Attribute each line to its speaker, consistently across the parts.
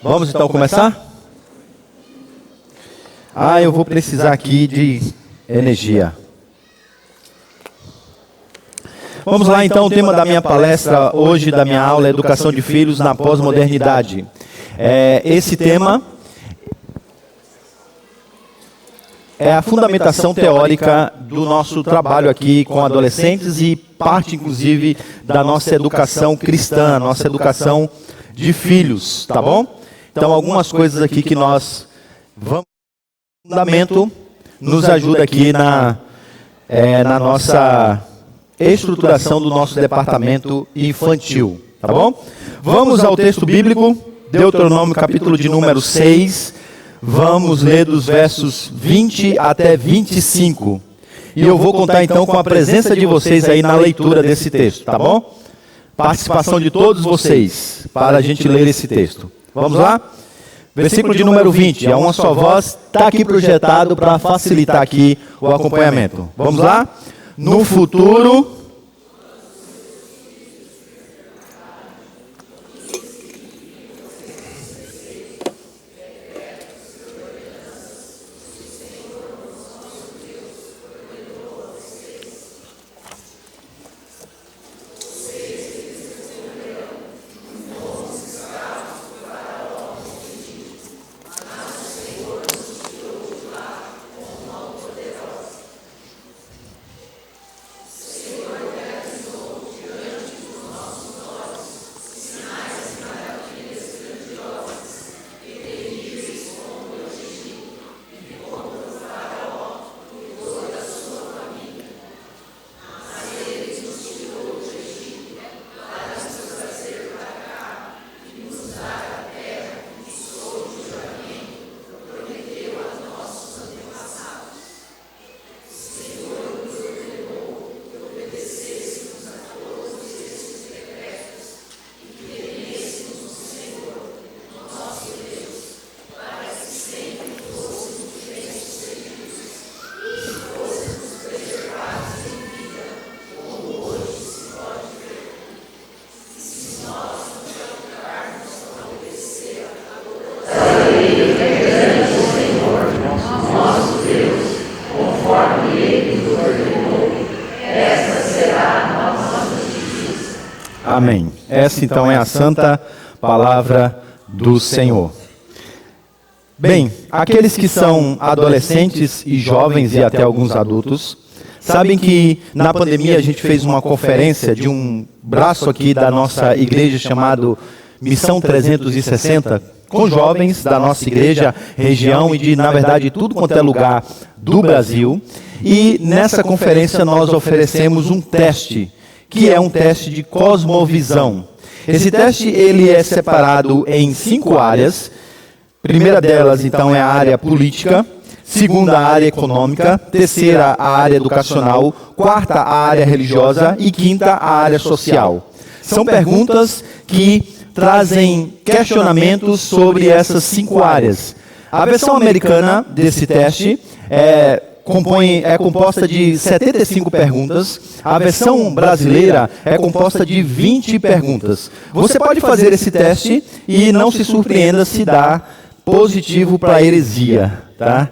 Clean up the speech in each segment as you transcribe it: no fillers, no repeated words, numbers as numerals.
Speaker 1: Vamos então começar? Eu vou precisar aqui de energia. Vamos lá então, o tema da minha palestra hoje, da minha aula, é Educação de Filhos na Pós-Modernidade. Esse tema é a fundamentação teórica do nosso trabalho aqui com adolescentes e parte, inclusive, da nossa educação cristã, nossa educação de filhos, tá bom? Então, algumas coisas aqui que nós vamos... O fundamento nos ajuda aqui na nossa estruturação do nosso departamento infantil, tá bom? Vamos ao texto bíblico, Deuteronômio capítulo de número 6, vamos ler dos versos 20 até 25. E eu vou contar então com a presença de vocês aí na leitura desse texto, tá bom? Participação de todos vocês para a gente ler esse texto. Vamos lá? Versículo de número 20, a uma só voz, está aqui projetado para facilitar aqui o acompanhamento. Vamos lá? No futuro... Amém. Essa então é a santa palavra do Senhor. Bem, aqueles que são adolescentes e jovens e até alguns adultos, sabem que na pandemia a gente fez uma conferência de um braço aqui da nossa igreja chamado Missão 360, com jovens da nossa igreja, região e de, na verdade, tudo quanto é lugar do Brasil. E nessa conferência nós oferecemos um teste, que é um teste de cosmovisão. Esse teste ele é separado em 5 áreas. Primeira delas, então, é a área política. Segunda, a área econômica. Terceira, a área educacional. Quarta, a área religiosa. E quinta, a área social. São perguntas que trazem questionamentos sobre essas 5 áreas. A versão americana desse teste é composta de 75 perguntas. A versão brasileira é composta de 20 perguntas. Você pode fazer esse teste e não se surpreenda se dá positivo para heresia, tá?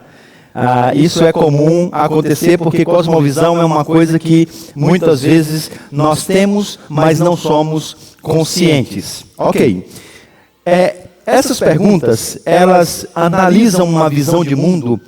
Speaker 1: Isso é comum acontecer porque cosmovisão é uma coisa que muitas vezes nós temos, mas não somos conscientes. Ok. Essas perguntas, elas analisam uma visão de mundo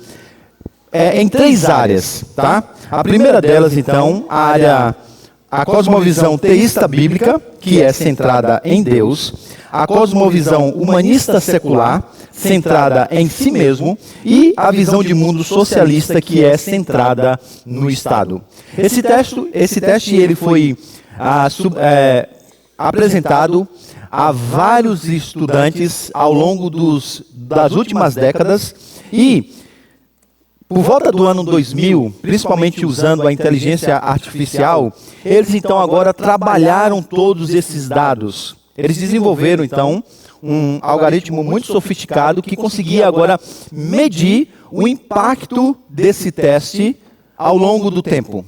Speaker 1: em 3 áreas, tá? A primeira delas, então, a cosmovisão teísta bíblica, que é centrada em Deus, a cosmovisão humanista secular, centrada em si mesmo, e a visão de mundo socialista, que é centrada no Estado. Esse teste ele foi apresentado a vários estudantes ao longo das últimas décadas e por volta do ano 2000, principalmente usando a inteligência artificial, eles então agora trabalharam todos esses dados. Eles desenvolveram então um algoritmo muito sofisticado que conseguia agora medir o impacto desse teste ao longo do tempo.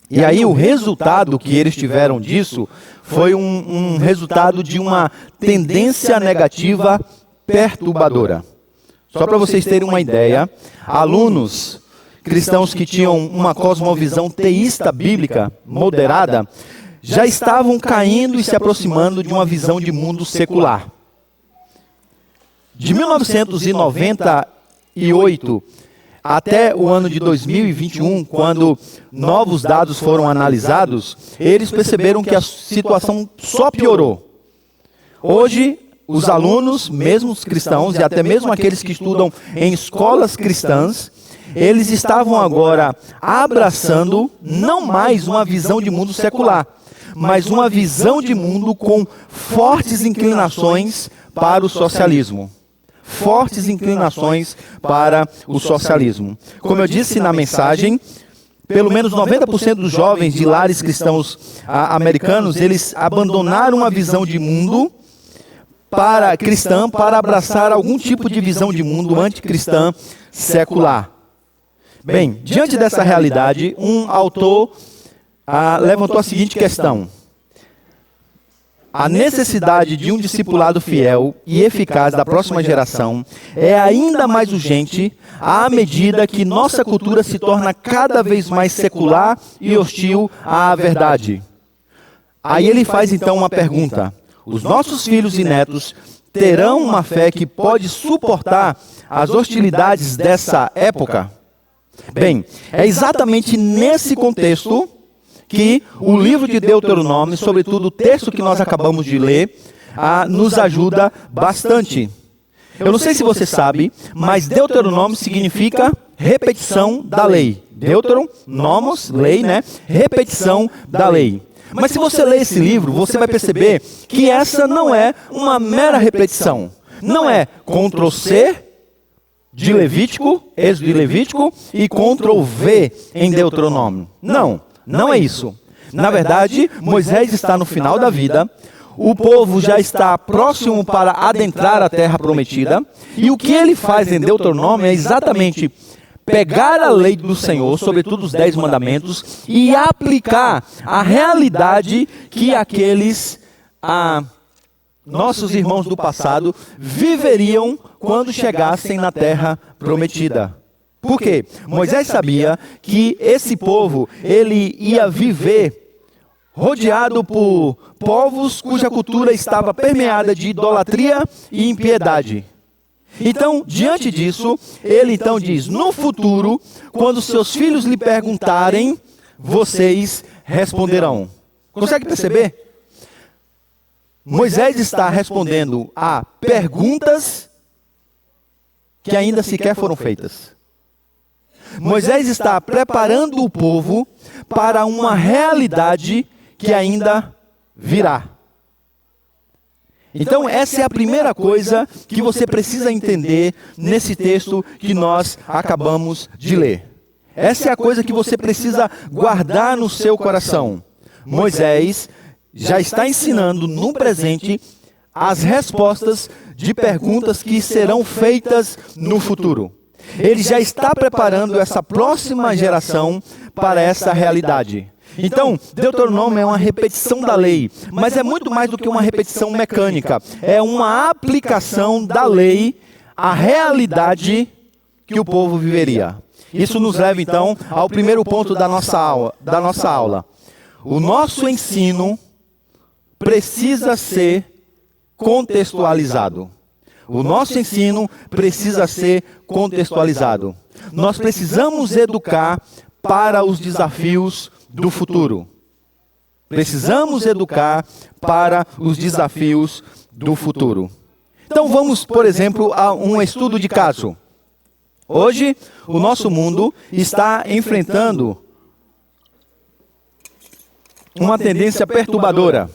Speaker 1: E aí o resultado que eles tiveram disso foi um resultado de uma tendência negativa perturbadora. Só para vocês terem uma ideia, alunos cristãos que tinham uma cosmovisão teísta bíblica moderada já estavam caindo e se aproximando de uma visão de mundo secular. De 1998 até o ano de 2021, quando novos dados foram analisados, eles perceberam que a situação só piorou. Hoje, os alunos, mesmo os cristãos e até mesmo aqueles que estudam em escolas cristãs, eles estavam agora abraçando não mais uma visão de mundo secular, mas uma visão de mundo com fortes inclinações para o socialismo. Fortes inclinações para o socialismo. Como eu disse na mensagem, pelo menos 90% dos jovens de lares cristãos americanos, eles abandonaram uma visão de mundo cristã para abraçar algum tipo de visão de mundo anticristã secular. Bem, diante dessa realidade, um autor levantou a seguinte questão: a necessidade de um discipulado fiel e eficaz da próxima geração é ainda mais urgente à medida que nossa cultura se torna cada vez mais secular e hostil à verdade. Aí ele faz então uma pergunta: os nossos filhos e netos terão uma fé que pode suportar as hostilidades dessa época? Bem, é exatamente nesse contexto que o livro de Deuteronômio, sobretudo o texto que nós acabamos de ler, nos ajuda bastante. Eu não sei se você sabe, mas Deuteronômio significa repetição da lei. Deuteronomos, lei, né? Repetição da lei. Mas se você ler esse livro, você vai perceber que essa não é uma mera repetição. Não é Ctrl+C de Levítico, Êxodo de Levítico, e Ctrl+V em Deuteronômio. Não é isso. Na verdade, Moisés está no final da vida, o povo já está próximo para adentrar a terra prometida, e o que ele faz em Deuteronômio é exatamente pegar a lei do Senhor, sobretudo os 10 mandamentos, e aplicar a realidade que aqueles nossos irmãos do passado viveriam quando chegassem na terra prometida. Por quê? Moisés sabia que esse povo, ele ia viver rodeado por povos cuja cultura estava permeada de idolatria e impiedade. Então, diante disso, ele então diz: no futuro, quando seus filhos lhe perguntarem, vocês responderão. Consegue perceber? Moisés está respondendo a perguntas que ainda sequer foram feitas. Moisés está preparando o povo para uma realidade que ainda virá. Então, essa é a primeira coisa que você precisa entender nesse texto que nós acabamos de ler. Essa é a coisa que você precisa guardar no seu coração. Moisés já está ensinando no presente as respostas de perguntas que serão feitas no futuro. Ele já está preparando essa próxima geração para essa realidade. Então, Deuteronômio é uma repetição da lei, mas é muito mais do que uma repetição mecânica. É uma aplicação da lei à realidade que o povo viveria. Isso nos leva, então, ao primeiro ponto da nossa aula. O nosso ensino precisa ser contextualizado. O nosso ensino precisa ser contextualizado. Nós precisamos educar para os desafios do futuro. Precisamos educar para os desafios do futuro. Então vamos, por exemplo, a um estudo de caso. Hoje, o nosso mundo está enfrentando uma tendência perturbadora.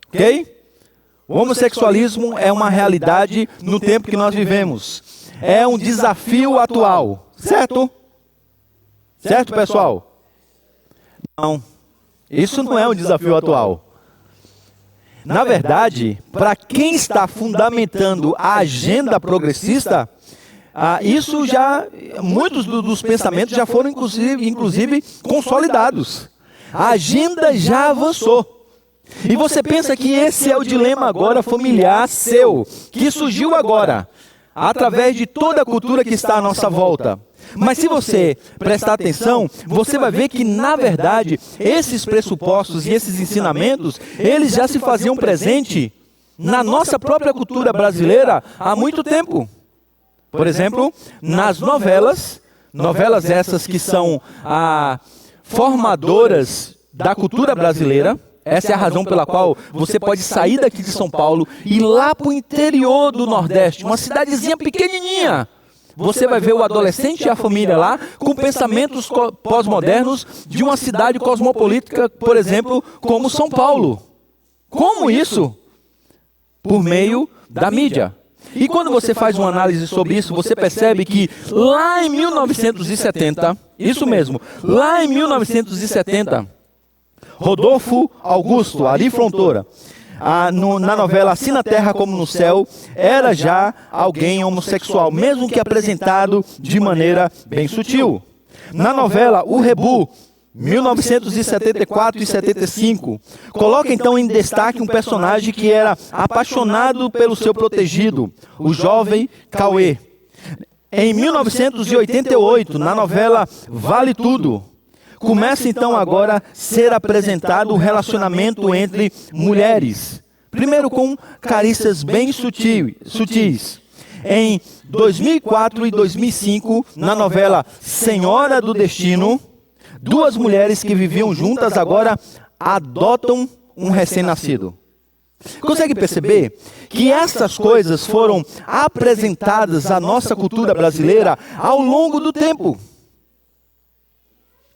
Speaker 1: Ok? O homossexualismo é uma realidade no tempo que nós vivemos. É um desafio atual. Certo? Certo, pessoal? Não. Isso não é um desafio atual. Na verdade, para quem está fundamentando a agenda progressista, muitos dos pensamentos já foram inclusive consolidados. A agenda já avançou. E você pensa que esse é o dilema agora familiar seu, que surgiu agora, através de toda a cultura que está à nossa volta. Mas se você prestar atenção, você vai ver que, na verdade, esses pressupostos e esses ensinamentos, eles já se faziam presente na nossa própria cultura brasileira há muito tempo. Por exemplo, nas novelas essas que são formadoras da cultura brasileira. Essa é a razão pela qual você pode sair daqui de São Paulo e ir lá para o interior do Nordeste, uma cidadezinha pequenininha. Você vai ver o adolescente e a família lá com pensamentos pós-modernos de uma cidade cosmopolita, por exemplo, como São Paulo. Como isso? Por meio da mídia. E quando você faz uma análise sobre isso, você percebe que lá em 1970, isso mesmo, lá em 1970, Rodolfo Augusto, Ari Fontoura, na novela Assim na Terra como no Céu, era já alguém homossexual, mesmo que apresentado de maneira bem sutil. Na novela O Rebu, 1974 e 75, coloca então em destaque um personagem que era apaixonado pelo seu protegido, o jovem Cauê. Em 1988, na novela Vale Tudo, começa então agora a ser apresentado o relacionamento entre mulheres. Primeiro com carícias bem sutis. Em 2004 e 2005, na novela Senhora do Destino, duas mulheres que viviam juntas agora adotam um recém-nascido. Consegue perceber que essas coisas foram apresentadas à nossa cultura brasileira ao longo do tempo?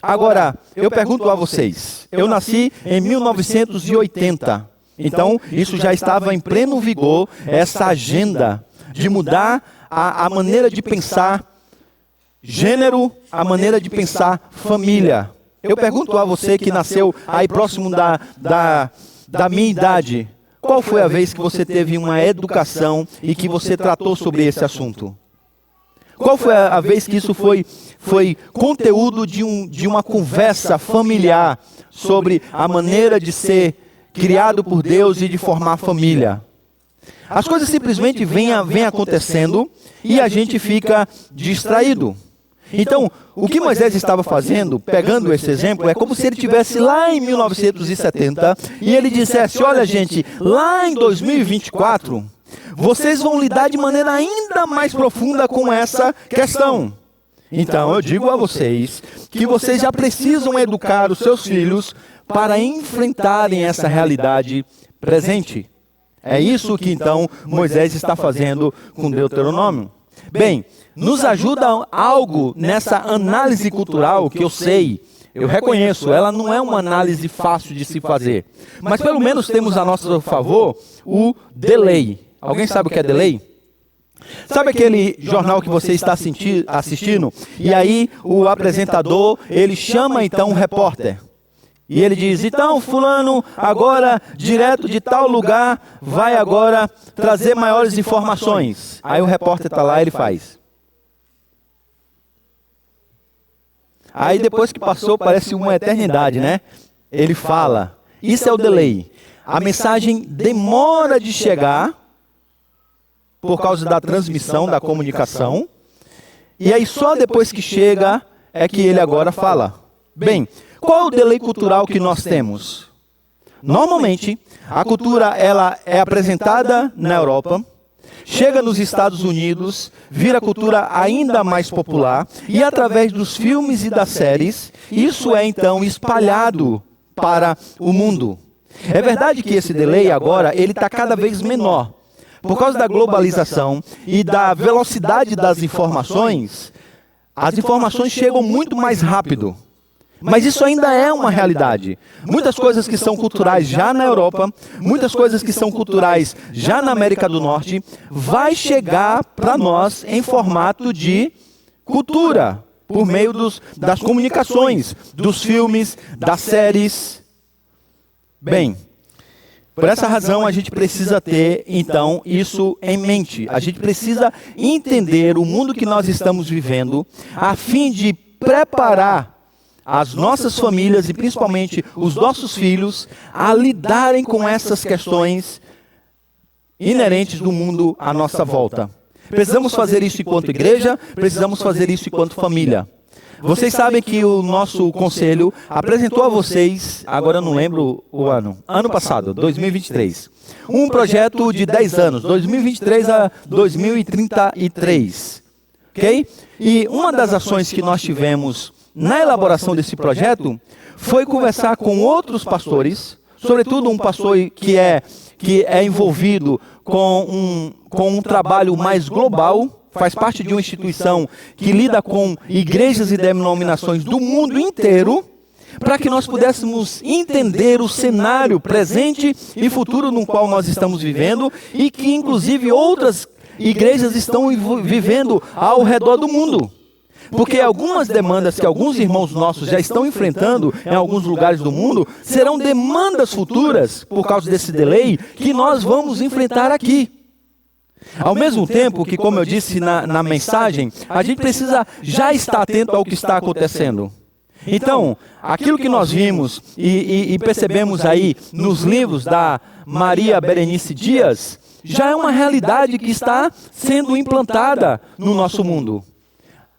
Speaker 1: Agora, eu pergunto a vocês, eu nasci em 1980, então isso já estava em pleno vigor, essa agenda de mudar a maneira de pensar gênero, a maneira de pensar família. Eu pergunto a você que nasceu aí próximo da minha idade, qual foi a vez que você teve uma educação e que você tratou sobre esse assunto? Qual foi a vez que isso foi conteúdo de uma conversa familiar sobre a maneira de ser criado por Deus e de formar família? As coisas simplesmente vêm acontecendo e a gente fica distraído. Então, o que Moisés estava fazendo, pegando esse exemplo, é como se ele estivesse lá em 1970 e ele dissesse: olha gente, lá em 2024, vocês vão lidar de maneira ainda mais profunda com essa questão. Então, eu digo a vocês que vocês já precisam educar os seus filhos para enfrentarem essa realidade presente. É isso que, então, Moisés está fazendo com Deuteronômio. Bem, nos ajuda algo nessa análise cultural que eu reconheço, ela não é uma análise fácil de se fazer. Mas pelo menos temos a nosso favor o delay. Alguém sabe o que é delay? Sabe aquele jornal que você está assistindo? E aí o apresentador, ele chama então um repórter. E ele diz: então fulano agora, direto de tal lugar, vai agora trazer maiores informações. Aí o repórter está lá e ele faz. Aí depois que passou, parece uma eternidade, né? Ele fala. Isso é o delay. A mensagem demora de chegar por causa da transmissão, da comunicação. E aí só depois que chega é que ele agora fala. Bem, qual é o delay cultural que nós temos? Normalmente, a cultura ela é apresentada na Europa, chega nos Estados Unidos, vira cultura ainda mais popular, e através dos filmes e das séries, isso é então espalhado para o mundo. É verdade que esse delay agora ele está cada vez menor. Por causa da globalização e da velocidade das informações, as informações chegam muito mais rápido. Mas isso ainda é uma realidade. Muitas coisas que são culturais já na Europa, muitas coisas que são culturais já na América do Norte, vai chegar para nós em formato de cultura, por meio das comunicações, dos filmes, das séries. Bem, por essa razão a gente precisa ter, então, isso em mente. A gente precisa entender o mundo que nós estamos vivendo, a fim de preparar as nossas famílias e principalmente os nossos filhos a lidarem com essas questões inerentes do mundo à nossa volta. Precisamos fazer isso enquanto igreja, precisamos fazer isso enquanto família. Vocês sabem que o nosso conselho apresentou a vocês, agora eu não lembro o ano passado, 2023, um projeto de 10 anos, 2023 a 2033, ok? E uma das ações que nós tivemos na elaboração desse projeto foi conversar com outros pastores, sobretudo um pastor que é envolvido com um trabalho mais global, faz parte de uma instituição que lida com igrejas e denominações do mundo inteiro, para que nós pudéssemos entender o cenário presente e futuro no qual nós estamos vivendo e que inclusive outras igrejas estão vivendo ao redor do mundo. Porque algumas demandas que alguns irmãos nossos já estão enfrentando em alguns lugares do mundo serão demandas futuras, por causa desse delay, que nós vamos enfrentar aqui. Ao mesmo tempo que, como eu disse na mensagem, a gente precisa já estar atento ao que está acontecendo. Então, aquilo que nós vimos e percebemos aí nos livros da Maria Berenice Dias, já é uma realidade que está sendo implantada no nosso mundo.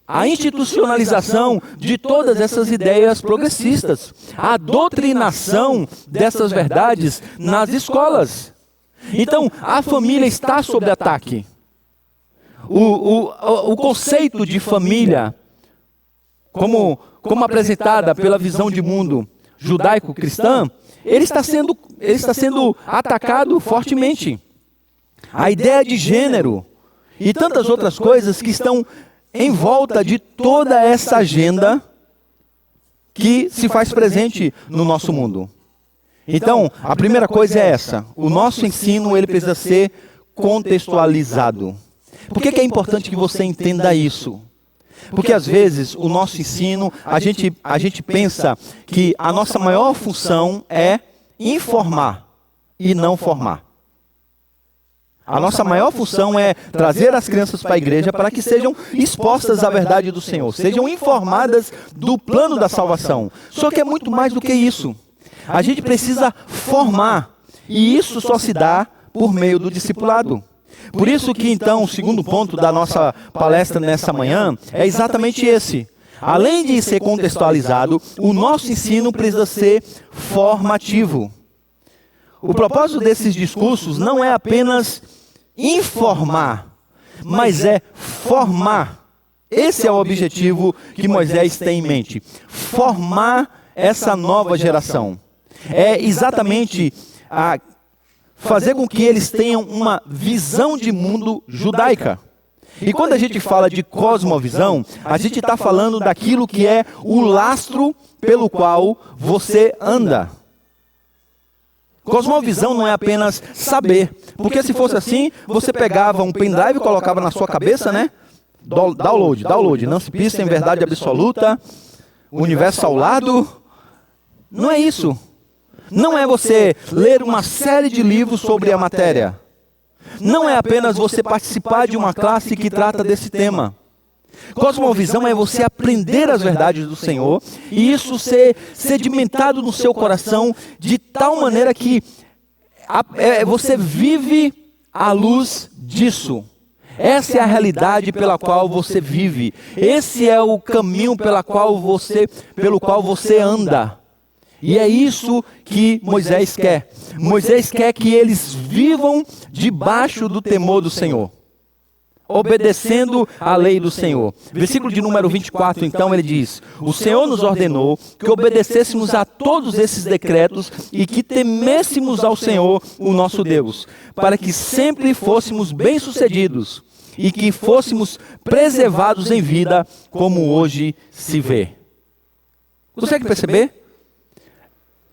Speaker 1: A institucionalização de todas essas ideias progressistas, a doutrinação dessas verdades nas escolas. Então, a família está sob ataque. O conceito de família, como apresentada pela visão de mundo judaico-cristã, ele está sendo atacado fortemente. A ideia de gênero e tantas outras coisas que estão em volta de toda essa agenda que se faz presente no nosso mundo. Então, a primeira coisa é essa. O nosso ensino, ele precisa ser contextualizado. Por que é importante que você entenda isso? Porque às vezes o nosso ensino, a gente pensa que a nossa maior função é informar e não formar. A nossa maior função é trazer as crianças para a igreja para que sejam expostas à verdade do Senhor, sejam informadas do plano da salvação. Só que é muito mais do que isso. A gente precisa formar, e isso só se dá por meio do discipulado. Por isso que, então, o segundo ponto da nossa palestra nessa manhã é exatamente esse. Além de ser contextualizado, o nosso ensino precisa ser formativo. O propósito desses discursos não é apenas informar, mas é formar. Esse é o objetivo que Moisés tem em mente. Formar essa nova geração. É exatamente fazer com que eles tenham uma visão de mundo judaica. E quando a gente fala de cosmovisão, a gente está falando daquilo que é o lastro pelo qual você anda. Cosmovisão não é apenas saber, porque se fosse assim, você pegava um pendrive e colocava na sua cabeça, né? Download, não se pista em verdade absoluta, universo ao lado. Não é isso. Não é você ler uma série de livros sobre a matéria. Não é apenas você participar de uma classe que trata desse tema. Cosmovisão é você aprender as verdades do Senhor e isso ser sedimentado no seu coração de tal maneira que você vive à luz disso. Essa é a realidade pela qual você vive. Esse é o caminho pelo qual você anda. E é isso que Moisés quer. Moisés quer que eles vivam debaixo do temor do Senhor, obedecendo a lei do Senhor. Versículo de número 24, então, ele diz: o Senhor nos ordenou que obedecêssemos a todos esses decretos e que temêssemos ao Senhor, o nosso Deus, para que sempre fôssemos bem-sucedidos e que fôssemos preservados em vida, como hoje se vê. Consegue perceber?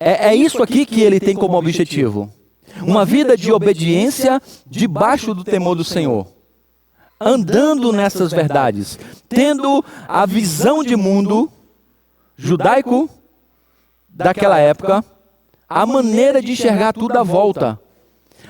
Speaker 1: É isso aqui que ele tem como objetivo. Uma vida de obediência debaixo do temor do Senhor. Andando nessas verdades. Tendo a visão de mundo judaico daquela época. A maneira de enxergar tudo à volta.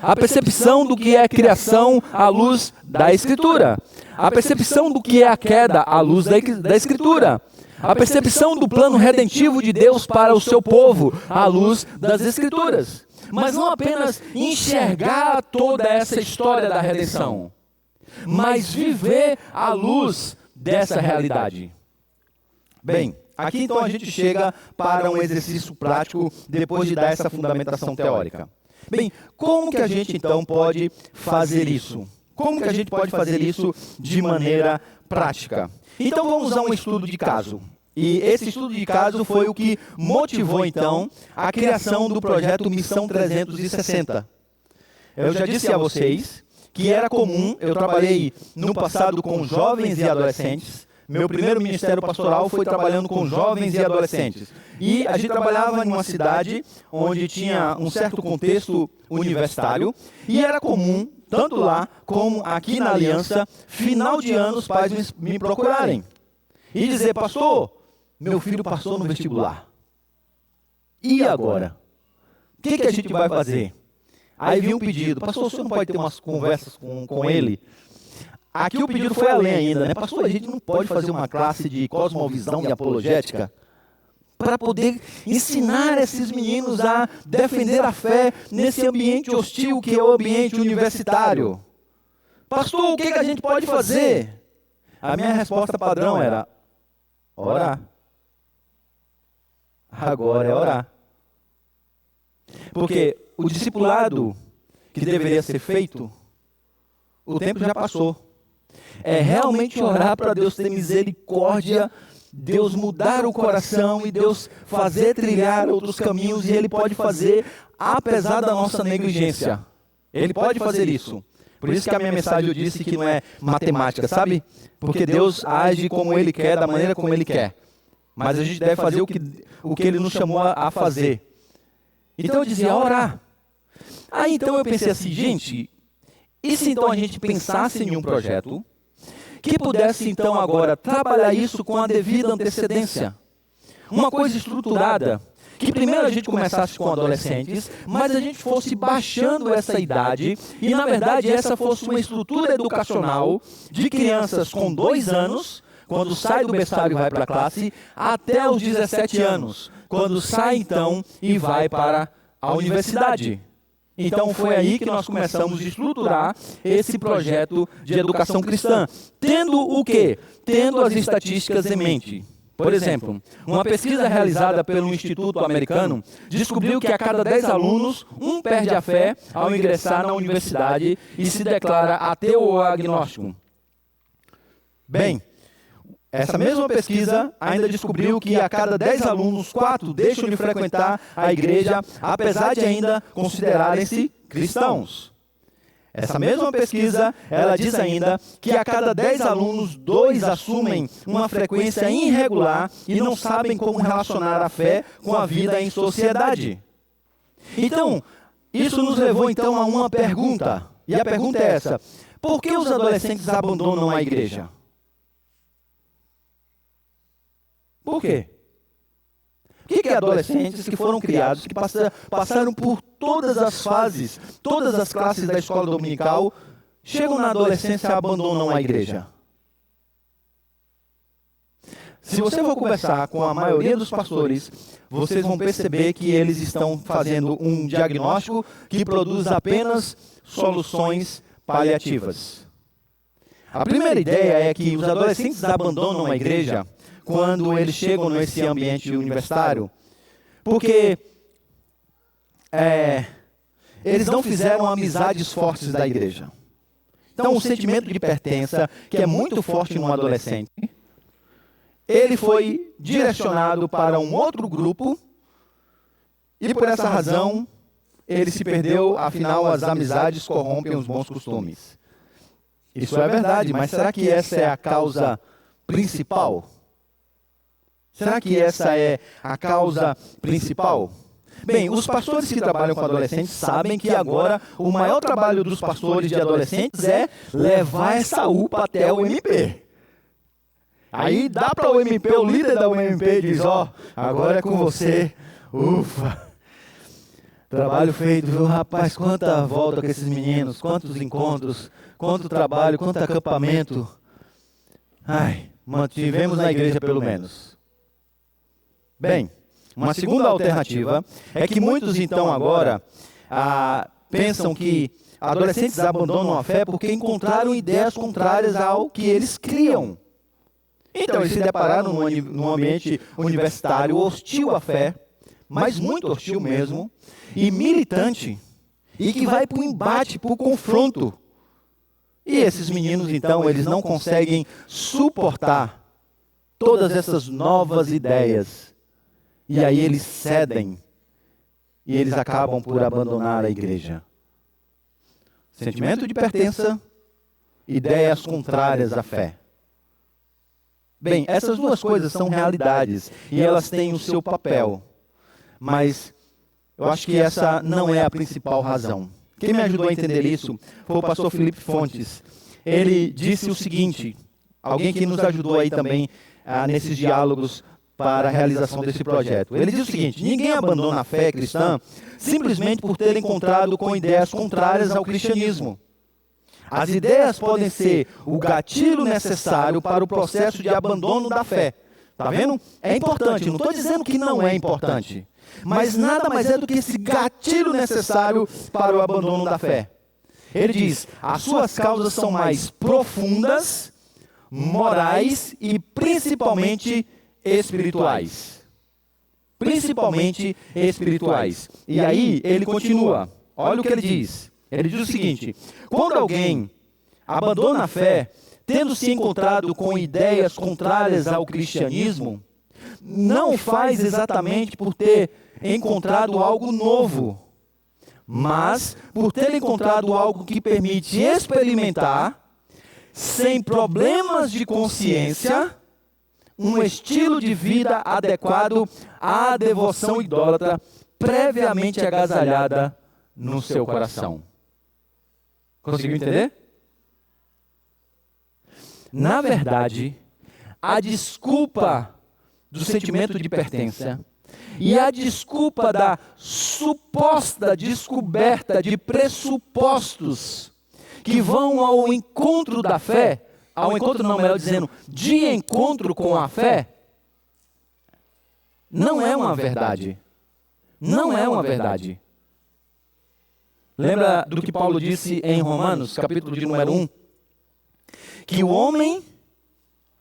Speaker 1: A percepção do que é a criação à luz da Escritura. A percepção do que é a queda à luz da Escritura. a percepção do plano redentivo de Deus para o seu povo, à luz das Escrituras. Mas não apenas enxergar toda essa história da redenção, mas viver à luz dessa realidade. Bem, aqui então a gente chega para um exercício prático depois de dar essa fundamentação teórica. Bem, como que a gente então pode fazer isso? Como que a gente pode fazer isso de maneira prática? Então vamos usar um estudo de caso. E esse estudo de caso foi o que motivou então a criação do projeto Missão 360. Eu já disse a vocês que era comum, eu trabalhei no passado com jovens e adolescentes. Meu primeiro ministério pastoral foi trabalhando com jovens e adolescentes. E a gente trabalhava em uma cidade onde tinha um certo contexto universitário. E era comum, tanto lá como aqui na Aliança, final de ano os pais me procurarem. E dizer, pastor, meu filho passou no vestibular. E agora? O que a gente vai fazer? Aí vinha um pedido, pastor, o senhor não pode ter umas conversas com ele? Aqui o pedido foi além ainda, né? Pastor, a gente não pode fazer uma classe de cosmovisão e apologética para poder ensinar esses meninos a defender a fé nesse ambiente hostil que é o ambiente universitário. Pastor, o que a gente pode fazer? A minha resposta padrão era, orar. Agora é orar. Porque o discipulado que deveria ser feito, o tempo já passou. É realmente orar para Deus ter misericórdia, Deus mudar o coração e Deus fazer trilhar outros caminhos, e Ele pode fazer apesar da nossa negligência. Ele pode fazer isso. Por isso que a minha mensagem eu disse que não é matemática, sabe? Porque Deus age como Ele quer, da maneira como Ele quer. Mas a gente deve fazer o que Ele nos chamou a fazer. Então eu dizia, orar. Aí então eu pensei assim, gente, e se então a gente pensasse em um projeto que pudesse então agora trabalhar isso com a devida antecedência? Uma coisa estruturada, que primeiro a gente começasse com adolescentes, mas a gente fosse baixando essa idade e na verdade essa fosse uma estrutura educacional de crianças com 2 anos, quando sai do berçário e vai para a classe, até os 17 anos, quando sai então e vai para a universidade. Então foi aí que nós começamos a estruturar esse projeto de educação cristã. Tendo o quê? Tendo as estatísticas em mente. Por exemplo, uma pesquisa realizada pelo Instituto Americano descobriu que a cada 10 alunos, um perde a fé ao ingressar na universidade e se declara ateu ou agnóstico. Bem, essa mesma pesquisa ainda descobriu que a cada 10 alunos, 4 deixam de frequentar a igreja, apesar de ainda considerarem-se cristãos. Essa mesma pesquisa, ela diz ainda que a cada 10 alunos, 2 assumem uma frequência irregular e não sabem como relacionar a fé com a vida em sociedade. Então, isso nos levou então a uma pergunta. E a pergunta é essa: por que os adolescentes abandonam a igreja? Por quê? Por que adolescentes que foram criados, que passaram por todas as fases, todas as classes da escola dominical, chegam na adolescência e abandonam a igreja? Se você for conversar com a maioria dos pastores, vocês vão perceber que eles estão fazendo um diagnóstico que produz apenas soluções paliativas. A primeira ideia é que os adolescentes abandonam a igreja quando eles chegam nesse ambiente universitário, porque eles não fizeram amizades fortes da igreja. Então, o sentimento de pertença, que é muito forte no adolescente, ele foi direcionado para um outro grupo, e por essa razão, ele se perdeu, afinal, as amizades corrompem os bons costumes. Isso é verdade, mas será que essa é a causa principal? Será que essa é a causa principal? Bem, os pastores que trabalham com adolescentes sabem que agora o maior trabalho dos pastores de adolescentes é levar essa UPA até o MP. Aí dá para o MP, o líder da UMP diz, agora é com você, ufa. Trabalho feito, viu, rapaz, quanta volta com esses meninos, quantos encontros, quanto trabalho, quanto acampamento. Mantivemos na igreja pelo menos. Bem, uma segunda alternativa é que muitos então agora pensam que adolescentes abandonam a fé porque encontraram ideias contrárias ao que eles criam. Então eles se depararam num ambiente universitário hostil à fé, mas muito hostil mesmo, e militante, e que vai para o embate, para o confronto. E esses meninos então, eles não conseguem suportar todas essas novas ideias. E aí eles cedem, e eles acabam por abandonar a igreja. Sentimento de pertença, ideias contrárias à fé. Bem, essas duas coisas são realidades, e elas têm o seu papel. Mas eu acho que essa não é a principal razão. Quem me ajudou a entender isso foi o pastor Felipe Fontes. Ele disse o seguinte, alguém que nos ajudou aí também nesses diálogos para a realização desse projeto. Ele diz o seguinte: ninguém abandona a fé cristã simplesmente por ter encontrado com ideias contrárias ao cristianismo. As ideias podem ser o gatilho necessário para o processo de abandono da fé. Tá vendo? É importante, não estou dizendo que não é importante, mas nada mais é do que esse gatilho necessário para o abandono da fé. Ele diz, as suas causas são mais profundas, morais e principalmente espirituais. Principalmente espirituais. E aí ele continua, olha o que ele diz. Ele diz o seguinte: quando alguém abandona a fé, tendo se encontrado com ideias contrárias ao cristianismo, não faz exatamente por ter encontrado algo novo, mas por ter encontrado algo que permite experimentar, sem problemas de consciência, um estilo de vida adequado à devoção idólatra previamente agasalhada no seu coração. Conseguiu entender? Na verdade, a desculpa do sentimento de pertença e a desculpa da suposta descoberta de pressupostos que vão ao encontro da fé, ao encontro não, melhor dizendo, de encontro com a fé, não é uma verdade. Não é uma verdade. Lembra do que Paulo disse em Romanos, capítulo de número 1? Que o homem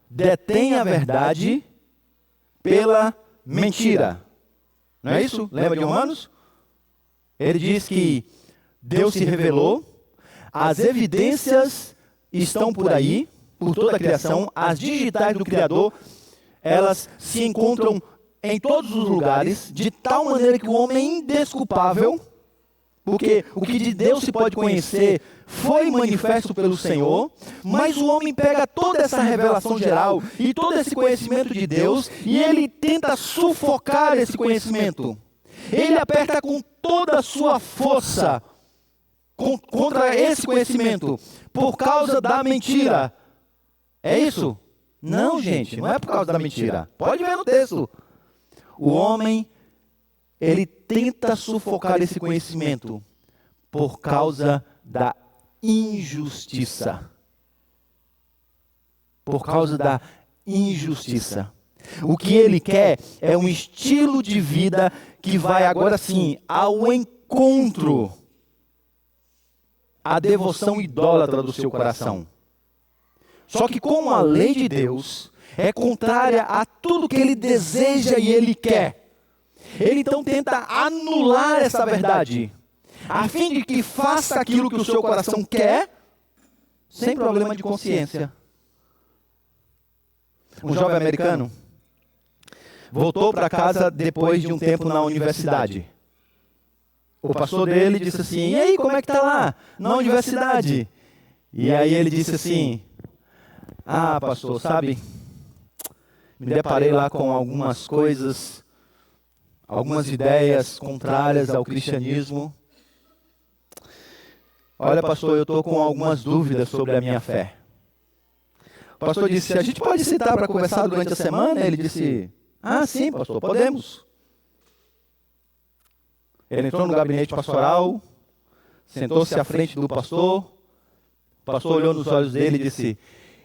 Speaker 1: detém a verdade pela mentira. Não é isso? Lembra de Romanos? Ele diz que Deus se revelou, as evidências estão por aí, por toda a criação, as digitais do Criador, elas se encontram em todos os lugares, de tal maneira que o homem é indesculpável, porque o que de Deus se pode conhecer foi manifesto pelo Senhor, mas o homem pega toda essa revelação geral e todo esse conhecimento de Deus e ele tenta sufocar esse conhecimento. Ele aperta com toda a sua força contra esse conhecimento por causa da mentira. É isso? Não, gente, não é por causa da mentira. Pode ver no texto. O homem, ele tenta sufocar esse conhecimento por causa da injustiça. Por causa da injustiça. O que ele quer é um estilo de vida que vai agora sim ao encontro à devoção idólatra do seu coração. Só que como a lei de Deus é contrária a tudo que ele deseja e ele quer, ele então tenta anular essa verdade, a fim de que faça aquilo que o seu coração quer, sem problema de consciência. Um jovem americano voltou para casa depois de um tempo na universidade. O pastor dele disse assim: e aí, como é que está lá na universidade? E aí ele disse assim: ah, pastor, sabe, me deparei lá com algumas coisas, algumas ideias contrárias ao cristianismo. Olha, pastor, eu estou com algumas dúvidas sobre a minha fé. O pastor disse: a gente pode citar para conversar durante a semana? Ele disse: ah, sim, pastor, podemos. Ele entrou no gabinete pastoral, sentou-se à frente do pastor. O pastor olhou nos olhos dele e disse: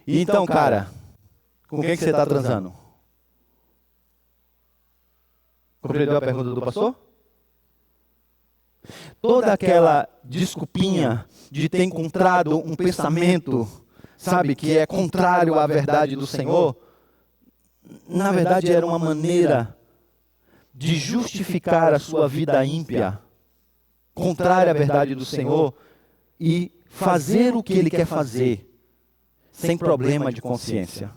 Speaker 1: e então, cara, com quem que você está transando? Compreendeu a pergunta do pastor? Toda aquela desculpinha de ter encontrado um pensamento, sabe, que é contrário à verdade do Senhor, na verdade era uma maneira de justificar a sua vida ímpia, contrária à verdade do Senhor, e fazer o que Ele quer fazer, sem problema de consciência.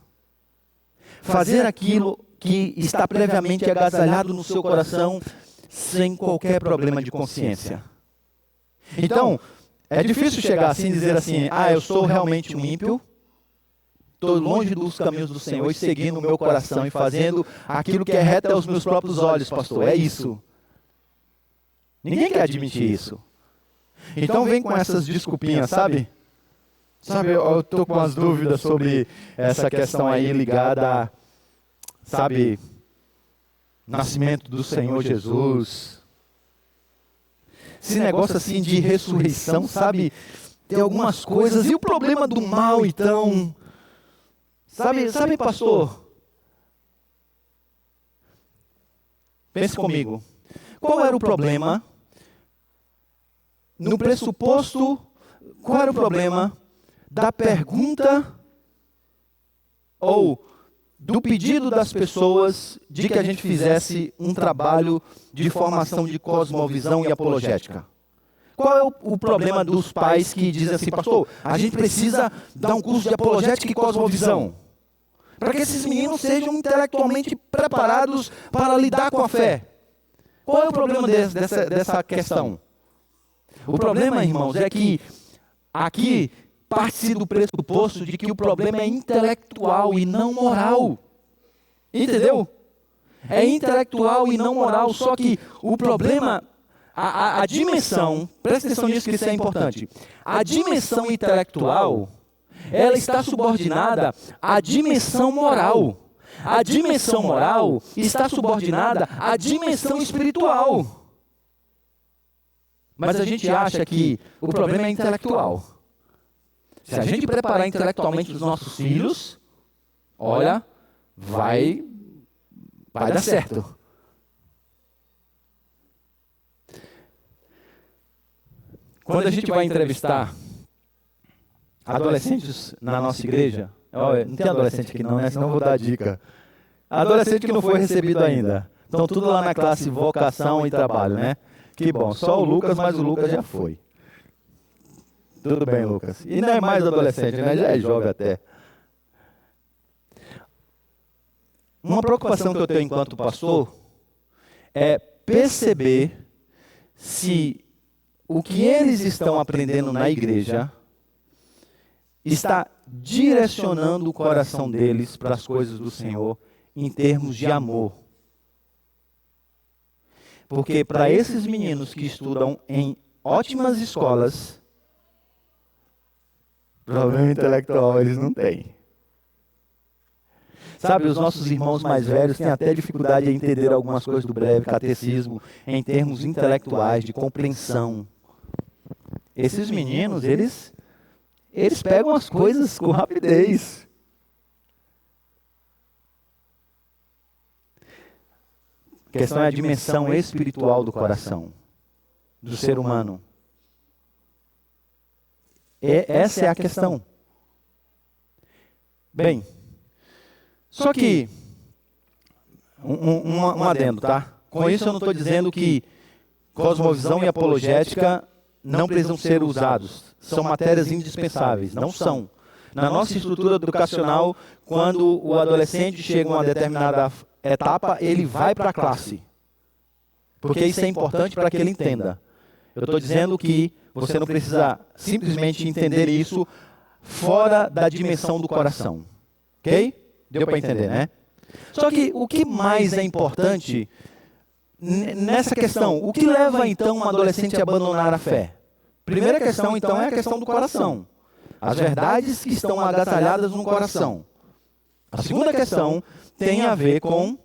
Speaker 1: Fazer aquilo que está previamente agasalhado no seu coração, sem qualquer problema de consciência. Então, é difícil chegar assim e dizer assim, eu sou realmente um ímpio, estou longe dos caminhos do Senhor e seguindo o meu coração e fazendo aquilo que é reto aos meus próprios olhos, pastor. É isso. Ninguém quer admitir isso. Então vem com essas desculpinhas, sabe? Sabe, eu estou com as dúvidas sobre essa questão aí ligada a, sabe, nascimento do Senhor Jesus. Esse negócio assim de ressurreição, sabe? Tem algumas coisas. E o problema do mal, então? Sabe, pastor? Pense comigo. Qual era o problema? No pressuposto, qual era o problema da pergunta ou do pedido das pessoas de que a gente fizesse um trabalho de formação de cosmovisão e apologética? Qual é o problema dos pais que dizem assim, pastor, a gente precisa dar um curso de apologética e cosmovisão, para que esses meninos sejam intelectualmente preparados para lidar com a fé? Qual é o problema dessa questão? O problema, irmãos, é que aqui parte-se do pressuposto de que o problema é intelectual e não moral. Entendeu? É intelectual e não moral, só que o problema, a dimensão, presta atenção nisso que isso é importante, a dimensão intelectual, ela está subordinada à dimensão moral. A dimensão moral está subordinada à dimensão espiritual. Mas a gente acha que o problema é intelectual. Se a gente preparar intelectualmente os nossos filhos, olha, vai dar certo. Quando a gente vai entrevistar adolescentes na nossa igreja, não tem adolescente aqui não, né? Senão eu vou dar a dica. Adolescente que não foi recebido ainda. Estão tudo lá na classe vocação e trabalho, né? Que bom, só o Lucas, mas o Lucas já foi. Tudo bem, Lucas. E não é mais adolescente, né? Já é jovem até. Uma preocupação que eu tenho enquanto pastor é perceber se o que eles estão aprendendo na igreja está direcionando o coração deles para as coisas do Senhor em termos de amor. Porque para esses meninos que estudam em ótimas escolas, problema intelectual eles não têm. Sabe, os nossos irmãos mais velhos têm até dificuldade em entender algumas coisas do breve catecismo em termos intelectuais, de compreensão. Esses meninos, eles pegam as coisas com rapidez. A questão é a dimensão espiritual do coração, do ser humano. Essa é a questão. Bem, só que, um adendo, tá? Com isso eu não estou dizendo que cosmovisão e apologética não precisam ser usados. São matérias indispensáveis, não são. Na nossa estrutura educacional, quando o adolescente chega a uma determinada etapa, ele vai para a classe. Porque isso é importante para que ele entenda. Eu estou dizendo que você não precisa simplesmente entender isso fora da dimensão do coração. Ok? Deu para entender, né? Só que o que mais é importante nessa questão? O que leva então um adolescente a abandonar a fé? Primeira questão, então, é a questão do coração. As verdades que estão agasalhadas no coração. A segunda questão tem a ver com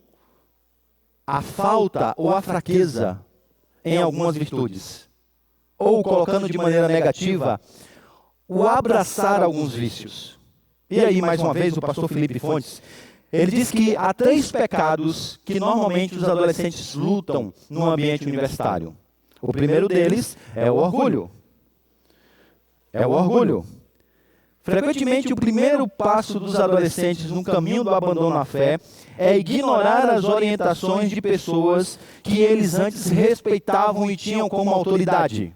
Speaker 1: a falta ou a fraqueza em algumas virtudes. Ou, colocando de maneira negativa, o abraçar alguns vícios. E aí, mais uma vez, o pastor Felipe Fontes, ele diz que há 3 pecados que normalmente os adolescentes lutam no ambiente universitário. O primeiro deles é o orgulho. É o orgulho. Frequentemente, o primeiro passo dos adolescentes no caminho do abandono à fé é ignorar as orientações de pessoas que eles antes respeitavam e tinham como autoridade.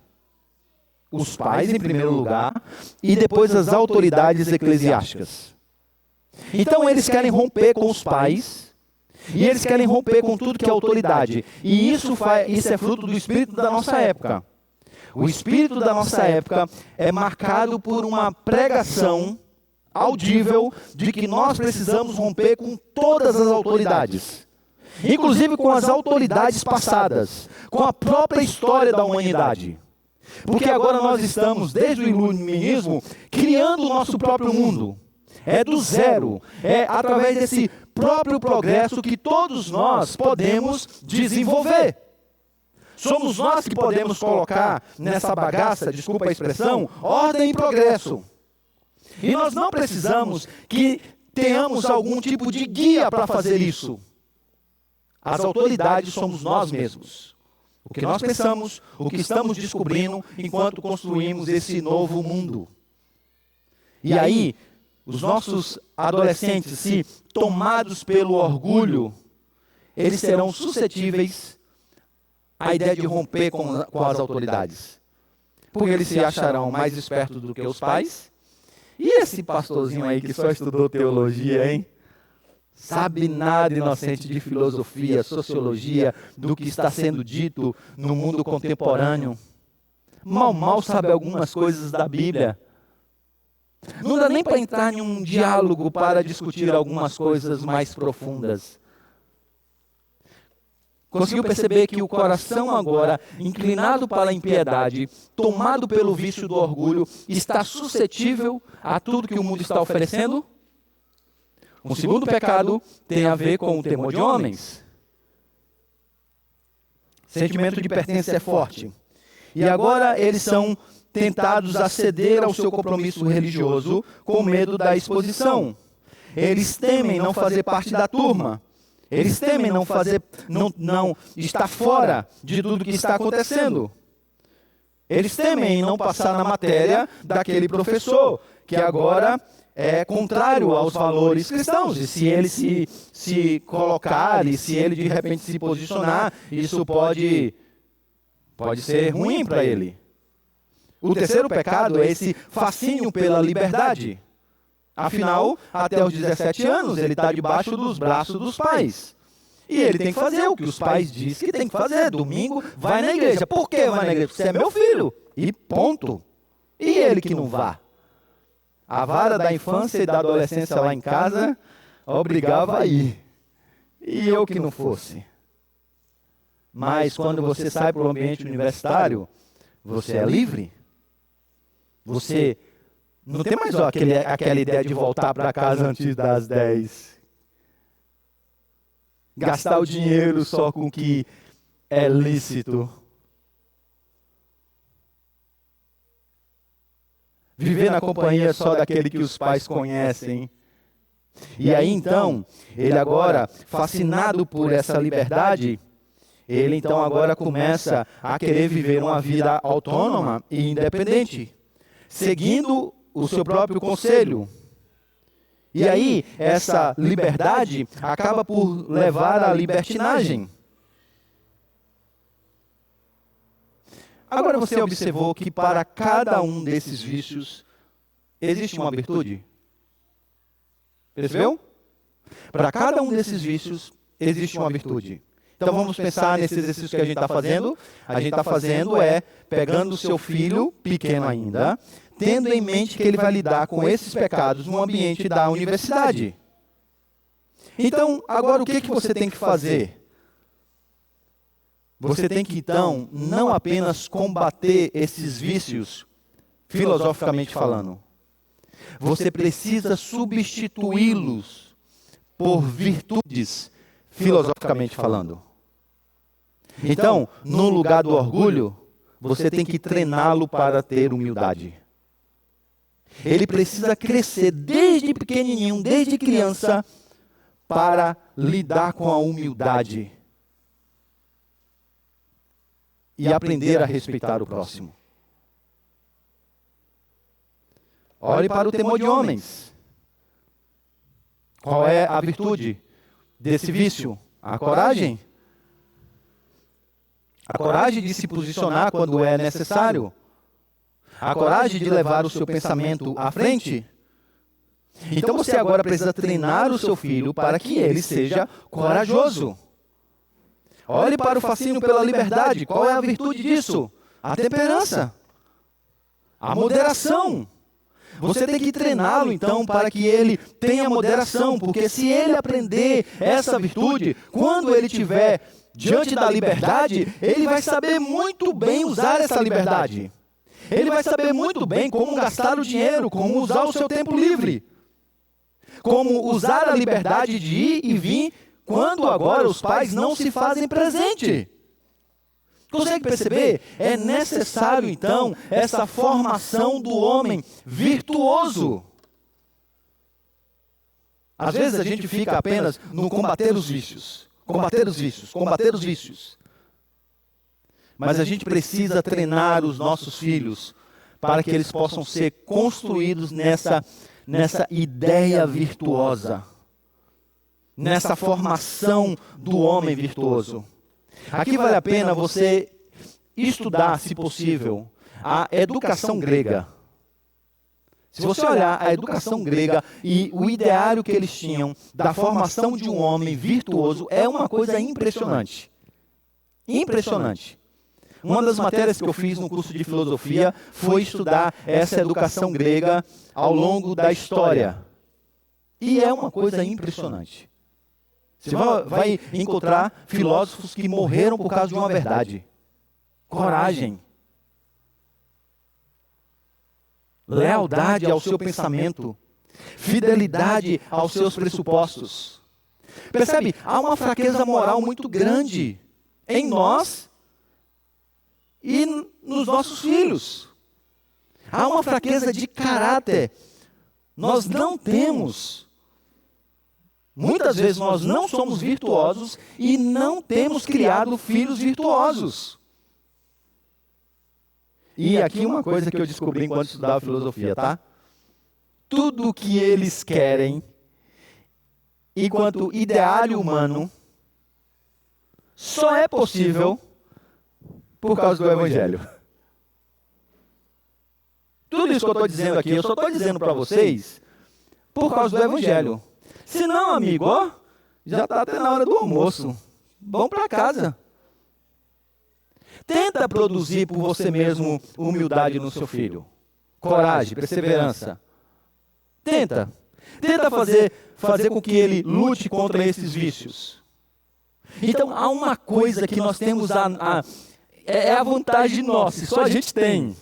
Speaker 1: Os pais, em primeiro lugar, e depois as autoridades eclesiásticas. Então, eles querem romper com os pais, e eles querem romper com tudo que é autoridade. E isso é fruto do espírito da nossa época. O espírito da nossa época é marcado por uma pregação audível de que nós precisamos romper com todas as autoridades. Inclusive com as autoridades passadas, com a própria história da humanidade. Porque agora nós estamos, desde o iluminismo, criando o nosso próprio mundo. É do zero. É através desse próprio progresso que todos nós podemos desenvolver. Somos nós que podemos colocar nessa bagaça, desculpa a expressão, ordem e progresso. E nós não precisamos que tenhamos algum tipo de guia para fazer isso. As autoridades somos nós mesmos. O que nós pensamos, o que estamos descobrindo enquanto construímos esse novo mundo. E aí, os nossos adolescentes, se tomados pelo orgulho, eles serão suscetíveis à ideia de romper com as autoridades. Porque eles se acharão mais espertos do que os pais. E esse pastorzinho aí que só estudou teologia, hein? Sabe nada, inocente, de filosofia, sociologia, do que está sendo dito no mundo contemporâneo. Mal sabe algumas coisas da Bíblia. Não dá nem para entrar em um diálogo para discutir algumas coisas mais profundas. Conseguiu perceber que o coração agora, inclinado para a impiedade, tomado pelo vício do orgulho, está suscetível a tudo que o mundo está oferecendo? O segundo pecado tem a ver com o temor de homens. Sentimento de pertença é forte. E agora eles são tentados a ceder ao seu compromisso religioso com medo da exposição. Eles temem não fazer parte da turma. Eles temem não estar fora de tudo que está acontecendo. Eles temem não passar na matéria daquele professor, que agora é contrário aos valores cristãos. E se ele se colocar, e se ele de repente se posicionar, isso pode ser ruim para ele. O terceiro pecado é esse fascínio pela liberdade. Afinal, até os 17 anos, ele está debaixo dos braços dos pais. E ele tem que fazer o que os pais dizem que tem que fazer. Domingo, vai na igreja. Por que vai na igreja? Você é meu filho. E ponto. E ele que não vá? A vara da infância e da adolescência lá em casa obrigava a ir. E eu que não fosse. Mas quando você sai para o ambiente universitário, você é livre. Você não tem mais aquela ideia de voltar para casa antes das 10. Gastar o dinheiro só com o que é lícito. Viver na companhia só daquele que os pais conhecem. E aí então, ele agora, fascinado por essa liberdade, ele então agora começa a querer viver uma vida autônoma e independente, seguindo o seu próprio conselho. E aí, essa liberdade acaba por levar à libertinagem. Agora você observou que para cada um desses vícios existe uma virtude? Percebeu? Para cada um desses vícios existe uma virtude. Então vamos pensar nesse exercício que a gente está fazendo. A gente está fazendo pegando o seu filho, pequeno ainda, tendo em mente que ele vai lidar com esses pecados no ambiente da universidade. Então, agora o que você tem que fazer? Você tem que, então, não apenas combater esses vícios, filosoficamente falando. Você precisa substituí-los por virtudes, filosoficamente falando. Então, no lugar do orgulho, você tem que treiná-lo para ter humildade. Ele precisa crescer desde pequenininho, desde criança, para lidar com a humildade e aprender a respeitar o próximo. Olhe para o temor de homens. Qual é a virtude desse vício? A coragem. A coragem de se posicionar quando é necessário. A coragem de levar o seu pensamento à frente. Então você agora precisa treinar o seu filho para que ele seja corajoso. Olhe para o fascínio pela liberdade. Qual é a virtude disso? A temperança. A moderação. Você tem que treiná-lo, então, para que ele tenha moderação, porque se ele aprender essa virtude, quando ele estiver diante da liberdade, ele vai saber muito bem usar essa liberdade. Ele vai saber muito bem como gastar o dinheiro, como usar o seu tempo livre, como usar a liberdade de ir e vir, quando agora os pais não se fazem presente. Consegue perceber? É necessário, então, essa formação do homem virtuoso. Às vezes a gente fica apenas no combater os vícios. Combater os vícios, combater os vícios. Mas a gente precisa treinar os nossos filhos para que eles possam ser construídos nessa ideia virtuosa. Nessa formação do homem virtuoso. Aqui vale a pena você estudar, se possível, a educação grega. Se você olhar a educação grega e o ideário que eles tinham da formação de um homem virtuoso, é uma coisa impressionante. Impressionante. Uma das matérias que eu fiz no curso de filosofia foi estudar essa educação grega ao longo da história. E é uma coisa impressionante. Você vai encontrar filósofos que morreram por causa de uma verdade. Coragem. Lealdade ao seu pensamento. Fidelidade aos seus pressupostos. Percebe? Há uma fraqueza moral muito grande em nós e nos nossos filhos. Há uma fraqueza de caráter. Nós não temos. Muitas vezes nós não somos virtuosos e não temos criado filhos virtuosos. E aqui uma coisa que eu descobri enquanto estudava filosofia, tá? Tudo que eles querem, enquanto ideário humano, só é possível por causa do Evangelho. Tudo isso que eu estou dizendo aqui, eu só estou dizendo para vocês por causa do Evangelho. Se não, amigo, ó, já está até na hora do almoço. Vamos para casa. Tenta produzir por você mesmo humildade no seu filho. Coragem, perseverança. Tenta. Tenta fazer com que ele lute contra esses vícios. Então, há uma coisa que nós temos, é a vantagem nossa, só a gente tem.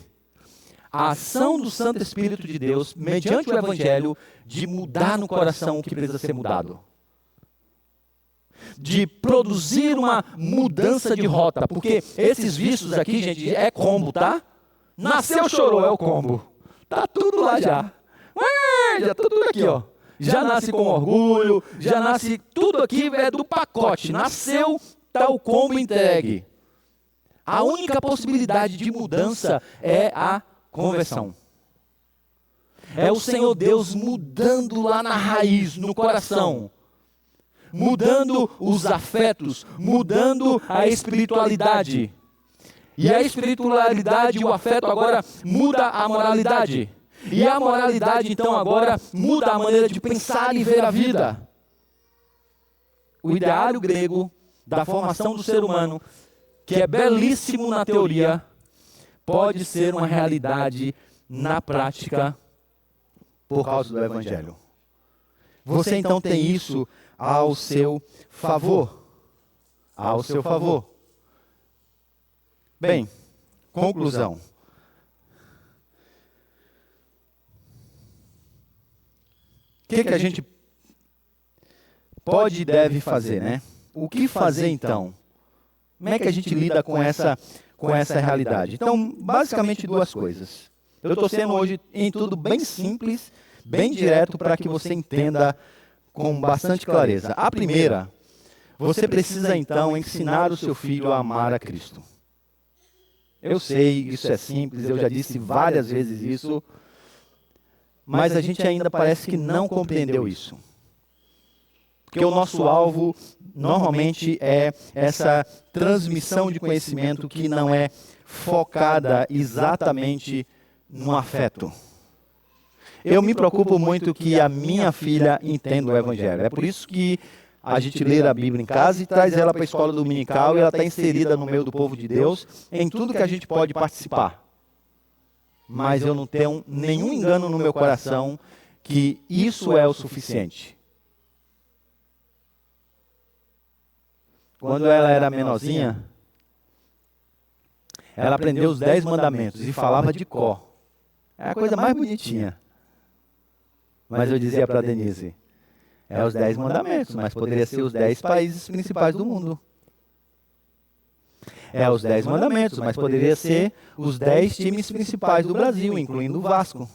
Speaker 1: A ação do Santo Espírito de Deus, mediante o Evangelho, de mudar no coração o que precisa ser mudado. De produzir uma mudança de rota. Porque esses vícios aqui, gente, é combo, tá? Nasceu, chorou, é o combo. Tá tudo lá já. Já tá tudo aqui, ó. Já nasce com orgulho, já nasce... Tudo aqui é do pacote. Nasceu, tá o combo entregue. A única possibilidade de mudança é a conversão. É o Senhor Deus mudando lá na raiz, no coração. Mudando os afetos, mudando a espiritualidade. E a espiritualidade e o afeto agora muda a moralidade. E a moralidade então agora muda a maneira de pensar e ver a vida. O ideário grego da formação do ser humano, que é belíssimo na teoria, pode ser uma realidade na prática por causa do Evangelho. Você então tem isso ao seu favor. Ao seu favor. Bem, conclusão. O que a gente pode e deve fazer, né? O que fazer então? Como é que a gente lida com essa realidade? Então, basicamente duas coisas. Eu estou sendo hoje em tudo bem simples, bem direto, para que você entenda com bastante clareza. A primeira, você precisa então ensinar o seu filho a amar a Cristo. Eu sei, isso é simples, eu já disse várias vezes isso, mas a gente ainda parece que não compreendeu isso. Porque o nosso alvo normalmente é essa transmissão de conhecimento que não é focada exatamente no afeto. Eu me preocupo muito que a minha filha entenda o Evangelho. É por isso que a gente lê a Bíblia em casa e traz ela para a escola dominical e ela está inserida no meio do povo de Deus em tudo que a gente pode participar. Mas eu não tenho nenhum engano no meu coração que isso é o suficiente. Quando ela era menorzinha, ela aprendeu os 10 mandamentos e falava de cor. É a coisa mais bonitinha. Mas eu dizia para a Denise, é os 10 mandamentos, mas poderia ser os 10 países principais do mundo. É os 10 mandamentos, mas poderia ser os 10 times principais do Brasil, incluindo o Vasco.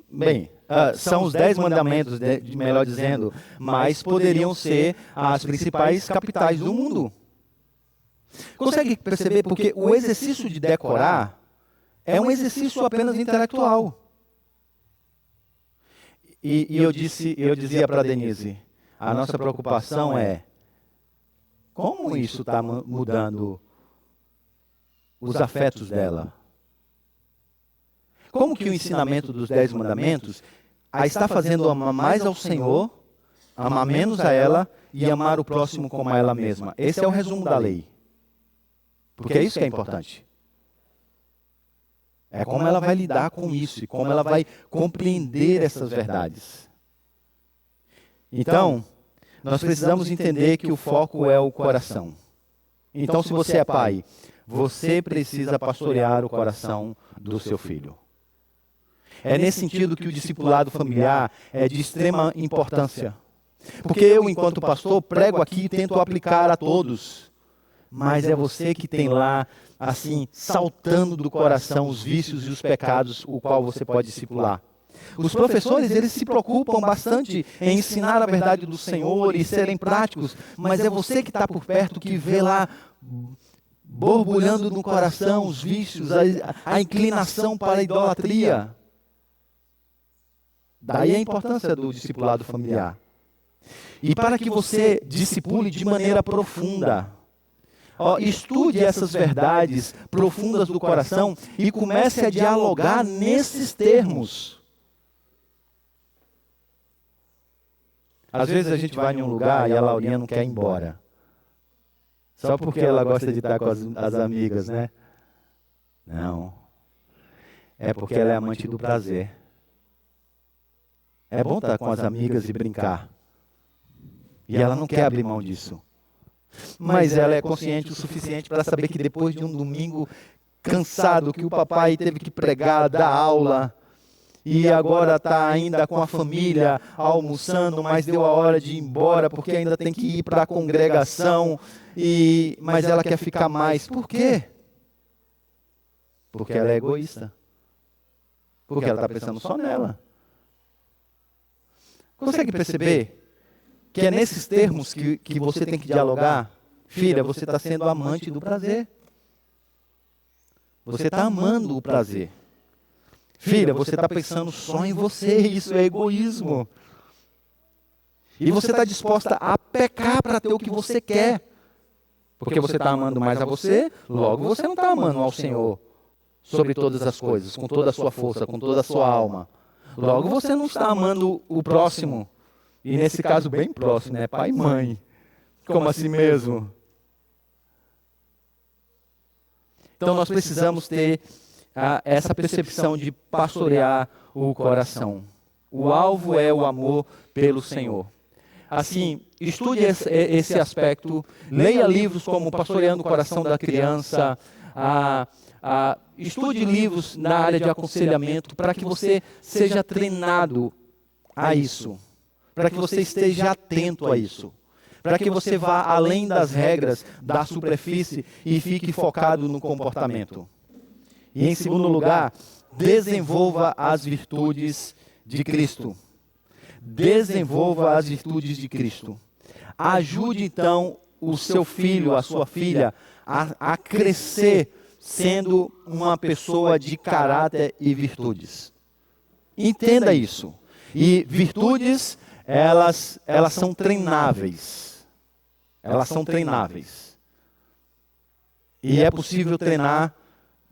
Speaker 1: Bem, são os 10 mandamentos, melhor dizendo, mas poderiam ser as principais capitais do mundo. Consegue perceber? Porque o exercício de decorar é um exercício apenas intelectual. E eu dizia para a Denise, a nossa preocupação é como isso está mudando os afetos dela. Como que o ensinamento dos 10 mandamentos a está fazendo amar mais ao Senhor, amar menos a ela e amar o próximo como a ela mesma. Esse é o resumo da lei. Porque é isso que é importante. É como ela vai lidar com isso e como ela vai compreender essas verdades. Então, nós precisamos entender que o foco é o coração. Então, se você é pai, você precisa pastorear o coração do seu filho. É nesse sentido que o discipulado familiar é de extrema importância. Porque eu, enquanto pastor, prego aqui e tento aplicar a todos. Mas é você que tem lá, assim, saltando do coração os vícios e os pecados, o qual você pode discipular. Os professores, eles se preocupam bastante em ensinar a verdade do Senhor e serem práticos, mas é você que está por perto, que vê lá, borbulhando no coração os vícios, a inclinação para a idolatria. Daí a importância do discipulado familiar. E para que você discipule de maneira profunda, estude essas verdades profundas do coração e comece a dialogar nesses termos. Às vezes a gente vai em um lugar e a Laurinha não quer ir embora. Só porque ela gosta de estar com as amigas, né? Não. É porque ela é amante do prazer. É bom estar com as amigas e brincar. E ela não quer abrir mão disso. Mas ela é consciente o suficiente para saber que depois de um domingo cansado, que o papai teve que pregar, dar aula, e agora está ainda com a família almoçando, mas deu a hora de ir embora, porque ainda tem que ir para a congregação, mas ela quer ficar mais. Por quê? Porque ela é egoísta. Porque ela está pensando só nela. Consegue perceber que é nesses termos que você tem que dialogar? Filha, você está sendo amante do prazer. Você está amando o prazer. Filha, você está pensando só em você, isso é egoísmo. E você está disposta a pecar para ter o que você quer. Porque você está amando mais a você, logo você não está amando ao Senhor sobre todas as coisas, com toda a sua força, com toda a sua alma. Logo você não está amando o próximo. E nesse caso bem próximo, né? Pai e mãe. Como assim mesmo? Então nós precisamos ter essa percepção de pastorear o coração. O alvo é o amor pelo Senhor. Assim, estude esse aspecto, leia livros como Pastoreando o Coração da Criança, estude livros na área de aconselhamento para que você seja treinado a isso, para que você esteja atento a isso, para que você vá além das regras da superfície e fique focado no comportamento. E em segundo lugar, desenvolva as virtudes de Cristo. desenvolva as virtudes de Cristo. Ajude então o seu filho, a sua filha, a crescer sendo uma pessoa de caráter e virtudes. Entenda isso. E virtudes, elas são treináveis. Elas são treináveis. E é possível treinar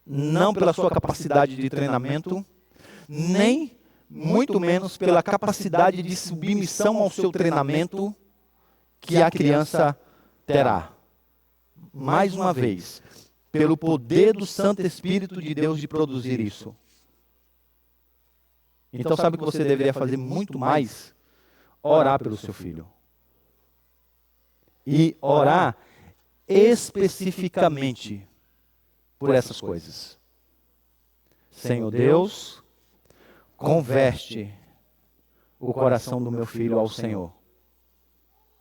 Speaker 1: não pela sua capacidade de treinamento, nem muito menos pela capacidade de submissão ao seu treinamento que a criança terá. Mais uma vez, pelo poder do Santo Espírito de Deus de produzir isso. Então sabe o que você deveria fazer muito mais? Orar pelo seu filho. E orar especificamente por essas coisas. Senhor Deus, converte o coração do meu filho ao Senhor.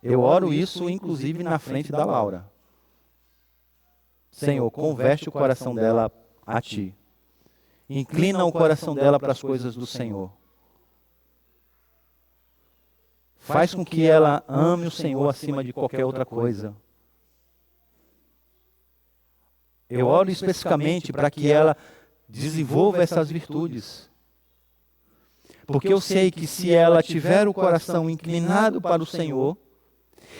Speaker 1: Eu oro isso, inclusive, na frente da Laura. Senhor, converte o coração dela a Ti. Inclina o coração dela para as coisas do Senhor. Faz com que ela ame o Senhor acima de qualquer outra coisa. Eu oro especificamente para que ela desenvolva essas virtudes. Porque eu sei que se ela tiver o coração inclinado para o Senhor,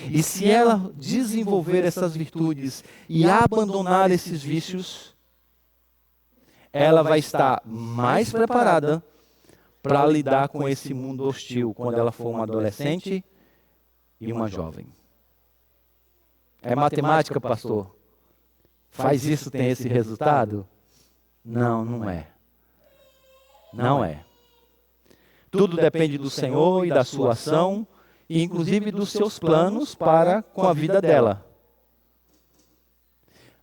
Speaker 1: e se ela desenvolver essas virtudes e abandonar esses vícios, ela vai estar mais preparada para lidar com esse mundo hostil quando ela for uma adolescente e uma jovem. É matemática, pastor? Faz isso, tem esse resultado? Não, não é. Não é. Tudo depende do Senhor e da sua ação, e inclusive dos seus planos para com a vida dela.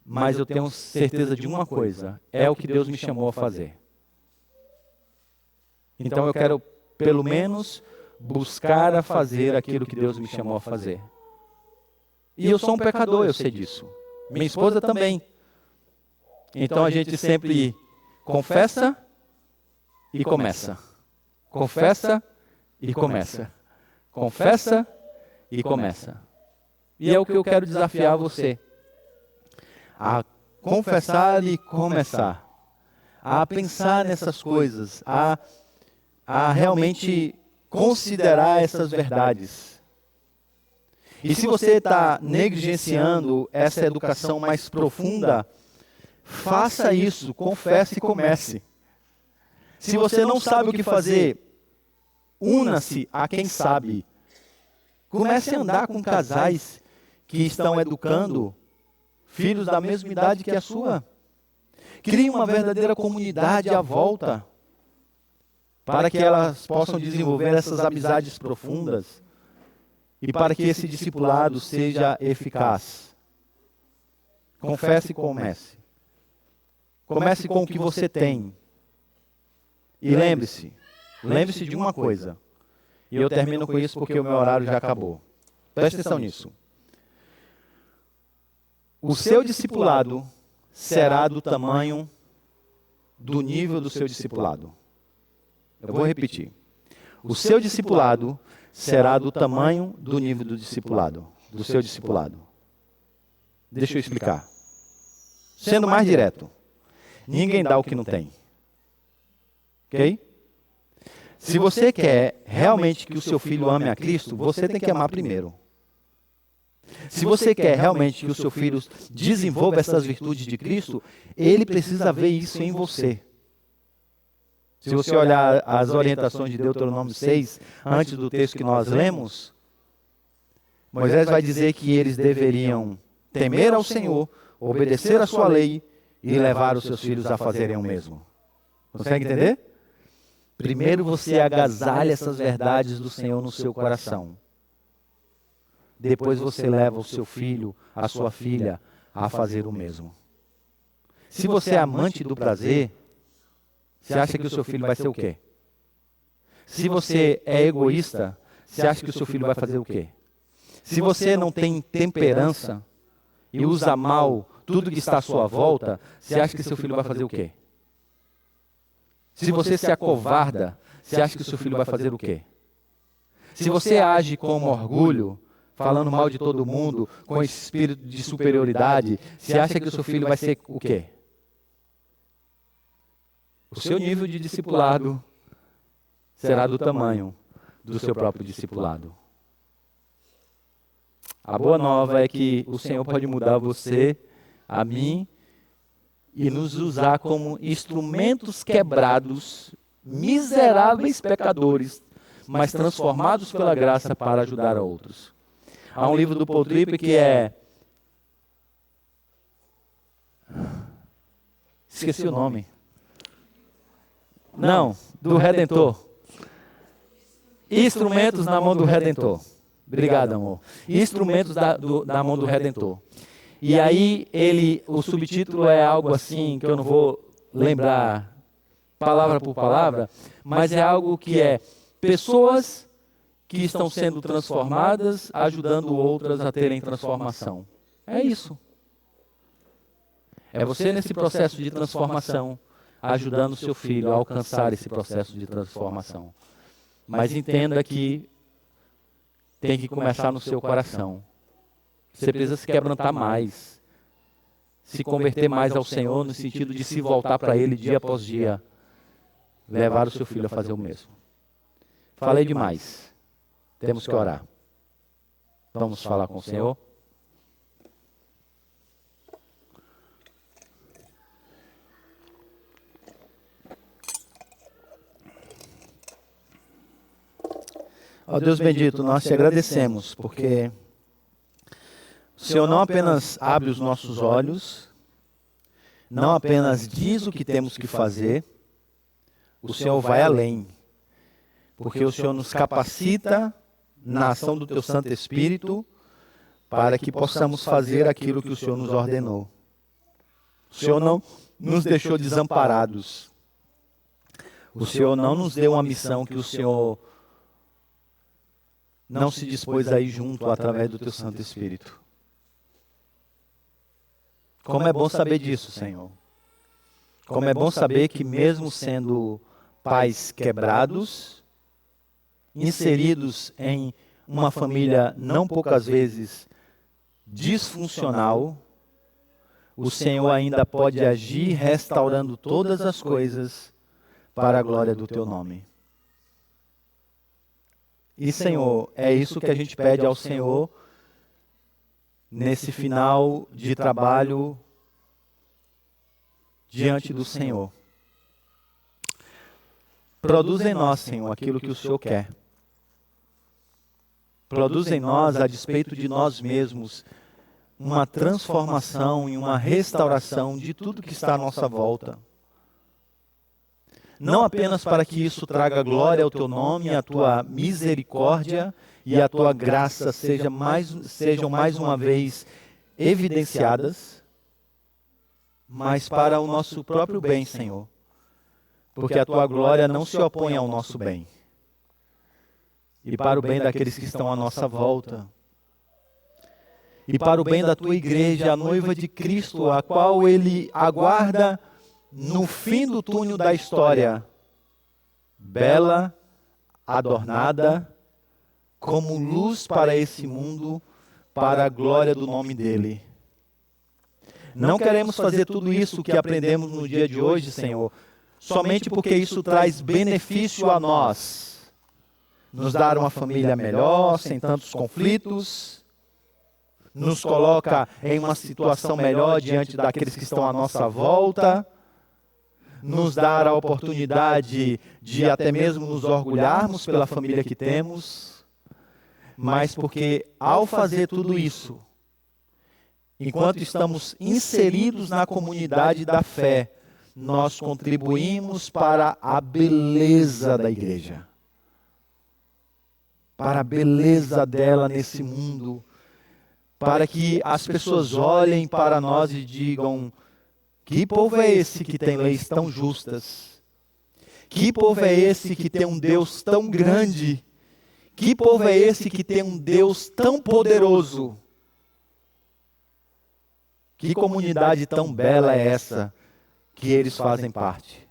Speaker 1: Mas eu tenho certeza de uma coisa, é o que Deus me chamou a fazer. Então eu quero, pelo menos, buscar a fazer aquilo que Deus me chamou a fazer. E eu sou um pecador, eu sei disso. Minha esposa também. Então a gente sempre confessa e começa. Confessa e começa. Confessa e começa. E é o que eu quero desafiar você. A confessar e começar. A pensar nessas coisas. A realmente considerar essas verdades. E se você está negligenciando essa educação mais profunda, faça isso, confesse e comece. Se você não sabe o que fazer, una-se a quem sabe. Comece a andar com casais que estão educando filhos da mesma idade que a sua. Crie uma verdadeira comunidade à volta, para que elas possam desenvolver essas amizades profundas e para que esse discipulado seja eficaz. Confesse e comece. Comece com o que você tem. E lembre-se de uma coisa. E eu termino com isso porque o meu horário já acabou. Preste atenção nisso. O seu discipulado será do tamanho do nível do seu discipulado. Eu vou repetir. O seu discipulado será do tamanho do nível do discipulado, do seu discipulado. Deixa eu explicar. Sendo mais direto, ninguém dá o que não tem. Ok? Se você quer realmente que o seu filho ame a Cristo, você tem que amar primeiro. Se você quer realmente que o seu filho desenvolva essas virtudes de Cristo, ele precisa ver isso em você. Se você olhar as orientações de Deuteronômio 6, antes do texto que nós lemos, Moisés vai dizer que eles deveriam temer ao Senhor, obedecer à sua lei e levar os seus filhos a fazerem o mesmo. Consegue entender? Primeiro você agasalha essas verdades do Senhor no seu coração. Depois você leva o seu filho, a sua filha, a fazer o mesmo. Se você é amante do prazer, você acha que o seu filho vai ser o quê? Se você é egoísta, você acha que o seu filho vai fazer o quê? Se você não tem temperança e usa mal tudo que está à sua volta, você acha que seu filho vai fazer o quê? Se você se acovarda, você acha que o seu filho vai fazer o quê? Se você age com orgulho, falando mal de todo mundo, com esse espírito de superioridade, você acha que o seu filho vai ser o quê? O seu nível de discipulado será do tamanho do seu próprio discipulado. A boa nova é que o Senhor pode mudar você, a mim, e nos usar como instrumentos quebrados, miseráveis pecadores, mas transformados pela graça para ajudar a outros. Há um livro do Paul Tripp que é... Esqueci o nome. Não, do Redentor. Instrumentos na mão do Redentor. Obrigado, amor. Instrumentos na mão do Redentor. E aí, o subtítulo é algo assim, que eu não vou lembrar palavra por palavra, mas é algo que é pessoas que estão sendo transformadas, ajudando outras a terem transformação. É isso. É você nesse processo de transformação, ajudando o seu filho a alcançar esse processo de transformação. Mas entenda que tem que começar no seu coração. Você precisa se quebrantar mais, se converter mais ao Senhor, no sentido de se voltar para Ele dia após dia, levar o seu filho a fazer o mesmo. Falei demais. Temos que orar. Vamos falar com o Senhor? Ó Deus bendito, nós te agradecemos, porque o Senhor não apenas abre os nossos olhos, não apenas diz o que temos que fazer, o Senhor vai além, porque o Senhor nos capacita na ação do Teu Santo Espírito para que possamos fazer aquilo que o Senhor nos ordenou. O Senhor não nos deixou desamparados. O Senhor não nos deu uma missão que o Senhor não se dispôs a ir junto através do Teu Santo Espírito. Como é bom saber disso, Senhor. Como é bom saber que mesmo sendo pais quebrados, inseridos em uma família não poucas vezes disfuncional, o Senhor ainda pode agir restaurando todas as coisas para a glória do Teu nome. E, Senhor, é isso que a gente pede ao Senhor nesse final de trabalho diante do Senhor. Produz em nós, Senhor, aquilo que o Senhor quer. Produz em nós, a despeito de nós mesmos, uma transformação e uma restauração de tudo que está à nossa volta. Não apenas para que isso traga glória ao Teu nome, a Tua misericórdia e a Tua graça sejam mais uma vez evidenciadas, mas para o nosso próprio bem, Senhor. Porque a Tua glória não se opõe ao nosso bem. E para o bem daqueles que estão à nossa volta. E para o bem da Tua igreja, a noiva de Cristo, a qual Ele aguarda no fim do túnel da história, bela, adornada, como luz para esse mundo, para a glória do nome dEle. Não queremos fazer tudo isso que aprendemos no dia de hoje, Senhor, somente porque isso traz benefício a nós. Nos dar uma família melhor, sem tantos conflitos, nos coloca em uma situação melhor diante daqueles que estão à nossa volta, nos dar a oportunidade de até mesmo nos orgulharmos pela família que temos, mas porque ao fazer tudo isso, enquanto estamos inseridos na comunidade da fé, nós contribuímos para a beleza da igreja, para a beleza dela nesse mundo, para que as pessoas olhem para nós e digam: que povo é esse que tem leis tão justas? Que povo é esse que tem um Deus tão grande? Que povo é esse que tem um Deus tão poderoso? Que comunidade tão bela é essa que eles fazem parte?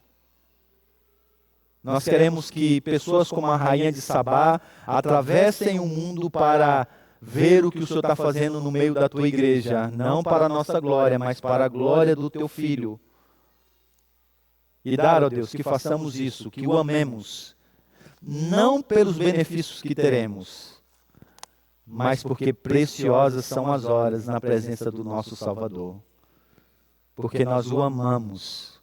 Speaker 1: Nós queremos que pessoas como a rainha de Sabá atravessem o mundo para ver o que o Senhor está fazendo no meio da tua igreja, não para a nossa glória, mas para a glória do teu Filho. E dar, ó Deus, que façamos isso, que o amemos, não pelos benefícios que teremos, mas porque preciosas são as horas na presença do nosso Salvador. Porque nós o amamos.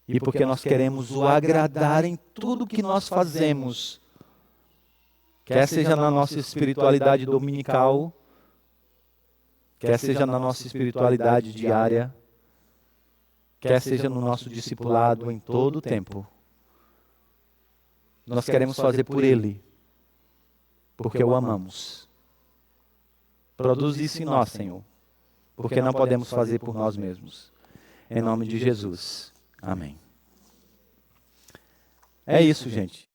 Speaker 1: E porque nós queremos o agradar em tudo que nós fazemos. Quer seja na nossa espiritualidade dominical, quer seja na nossa espiritualidade diária, quer seja no nosso discipulado em todo o tempo. Nós queremos fazer por Ele, porque o amamos. Produz isso em nós, Senhor, porque não podemos fazer por nós mesmos. Em nome de Jesus. Amém. É isso, gente.